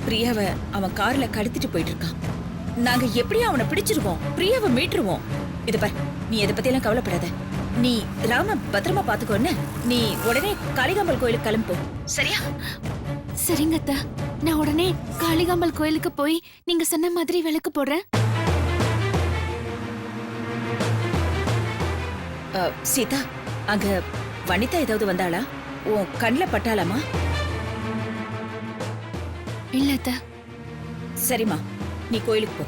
பிரியாவை அவன் கார்ல கடத்திட்டு போயிட்டு இருக்கான். நாங்க எப்படியும் அவனை பிடிச்சிருவோம், பிரியாவை மீட்டுருவோம். இது பார், நீ எதை பத்தியெல்லாம் கவலைப்படாத. நீ ராம பத்திரமா பாத்துக்கோன்னு நீ உடனே காளிகாம்பல் கோயிலுக்கு கிளம்பு, சரியா? சரிங்க அத்தா, நான் உடனே காளிகாம்பல் கோயிலுக்கு போய் நீங்க சொன்ன மாதிரி விளக்கு போடுறேன். சீதா, அங்க வனிதா ஏதாவது வந்தாளா? உன் கண்ணில் பட்டாளாமா? இல்ல அத்தா. சரிம்மா, நீ கோயிலுக்கு போ.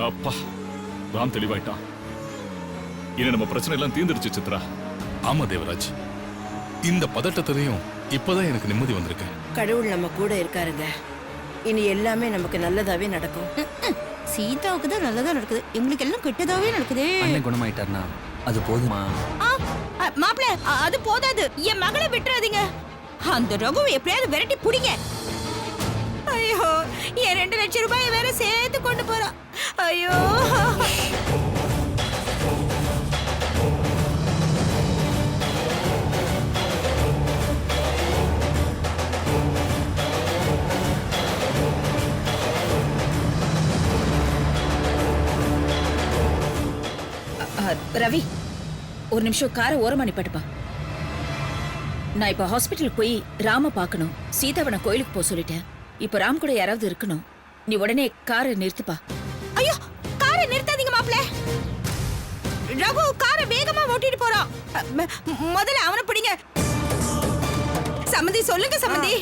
அப்பா, ராம் தெளிவாயிட்டான். இனி நம்ம பிரச்சனை எல்லாம் தீர்ந்துருச்சு சித்ரா. ஆமா தேவராஜ், இந்த பதட்டத்திலையும் இப்பதான் எனக்கு நிம்மதி வந்திருக்கு. கடவுள் நம்ம கூட இருக்காருங்க. இனி எல்லாமே நமக்கு நல்லதாவே நடக்கும். சீதாவுக்கு தான் நல்லதா நடக்குது, எங்களுக்கு எல்லாம் கெட்டதாவே நடக்குது. அண்ணன் குணமாயிட்டார்னா அது போதுமா? மாப்பிள்ள, அது போதாது. என் மகளை விட்டுறாதீங்க. அந்த ரகுவை எப்படியாவது விரட்டி புடிங்க. ஐயோ, என் 2 லட்சம் ரூபாய் வேற சேர்த்து கொண்டு போறான். ஐயோ, ரவி, ஒரு நிமிஷம் காரை ஓரமா நிப்பாட்டுப்பா. நான் இப்ப ஹாஸ்பிட்டலுக்கு போய் ராம பார்க்கணும். சீதாவனை கோயிலுக்கு போக சொல்லிட்டேன். இப்ப ராம் கூட யாராவது இருக்கணும். நீ உடனே காரை நிறுத்துப்பா. ஐயோ, காரை நிறுத்தாதீங்க மாப்பிள்ள. ரகு காரை வேகமா ஓட்டிட்டு போறான். முதல்ல அவனை பிடிங்க. சம்மந்தி, சொல்லுங்க சம்மந்தி.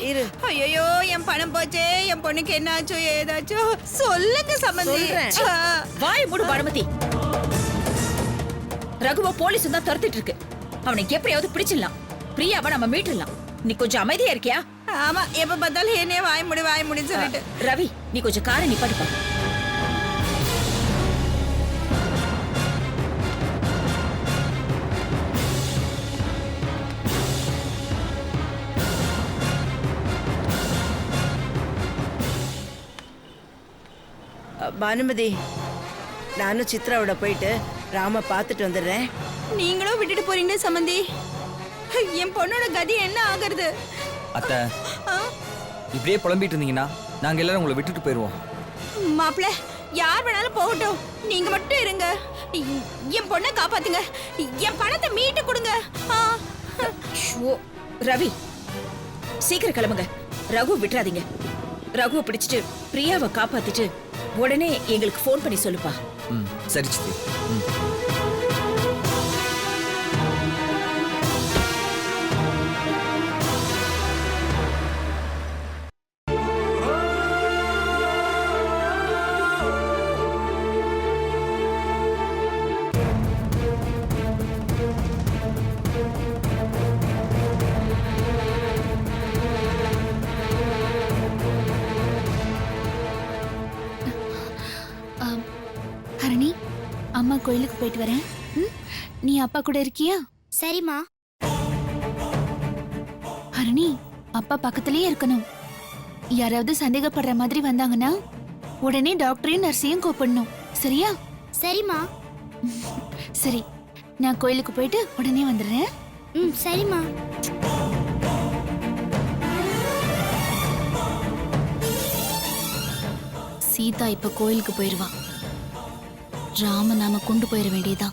ஐயோ, என் பணம் போச்சே, என் பொண்ணுக்கு என்ன ஆச்சோ ஏதாச்சோ சொல்லுங்க சம்மந்தி. வாய் மூடு பானுமதி. ரகுவ போலீஸ் தான் துரத்திட்டு இருக்கு. அவனை எப்படியாவது பிடிச்சிடலாம். பிரியாவை நம்ம மீட்டுடலாம். நீ கொஞ்சம் அமைதியா இருக்கியா? ஆமா, எப்ப பார்த்தாலும் என்னைய வாய் முடின்னு சொல்லிட்டு. ரவி, நீ கொஞ்சம் காரை நிப்பாட்டுப்பா. பானுமதி, நானும் சித்ராவோட போயிட்டு ராம பார்த்துட்டு வந்துடுறேன். நீங்களும் விட்டுட்டு போறீங்க சம்மந்தி. என் பொண்ணோட கதி என்ன ஆகுறது? அத்தை, இப்படியே புலம்பிட்டு இருந்தீங்கன்னா நாங்க எல்லாரும் உங்களை விட்டுட்டு போயிருவோம். மாப்பிள்ள, யார் வேணாலும் போகட்டும், நீங்க மட்டும் இருங்க. என் பொண்ணை காப்பாத்துங்க, என் பணத்தை மீட்டு கொடுங்க. ரவி, சீக்கிரம் கிளம்புங்க. ரகு விட்டுறாதீங்க. ரகுவை பிடிச்சிட்டு பிரியாவை காப்பாத்திட்டு உடனே எங்களுக்கு போன் பண்ணி சொல்லுப்பா. சரி சித்தி. ஹரணி, அம்மா கோயிலுக்கு போயிட்டு வரேன். நீ அப்பா கூட இருக்கியா? சரிம்மா. ஹரணி, அப்பா பக்கத்திலேயே இருக்கணும். யாராவது சந்தேகப்படுற மாதிரி வந்தாங்கன்னா உடனே டாக்டரையும் நர்ஸையும் கூப்பிடணும், சரியா? சரிம்மா. சரி, நான் கோயிலுக்கு போயிட்டு உடனே வந்துடுறேன். சரிம்மா. சீதா இப்ப கோயிலுக்கு போயிருவா. ராம நாம கொண்டு போயிட வேண்டியதான்.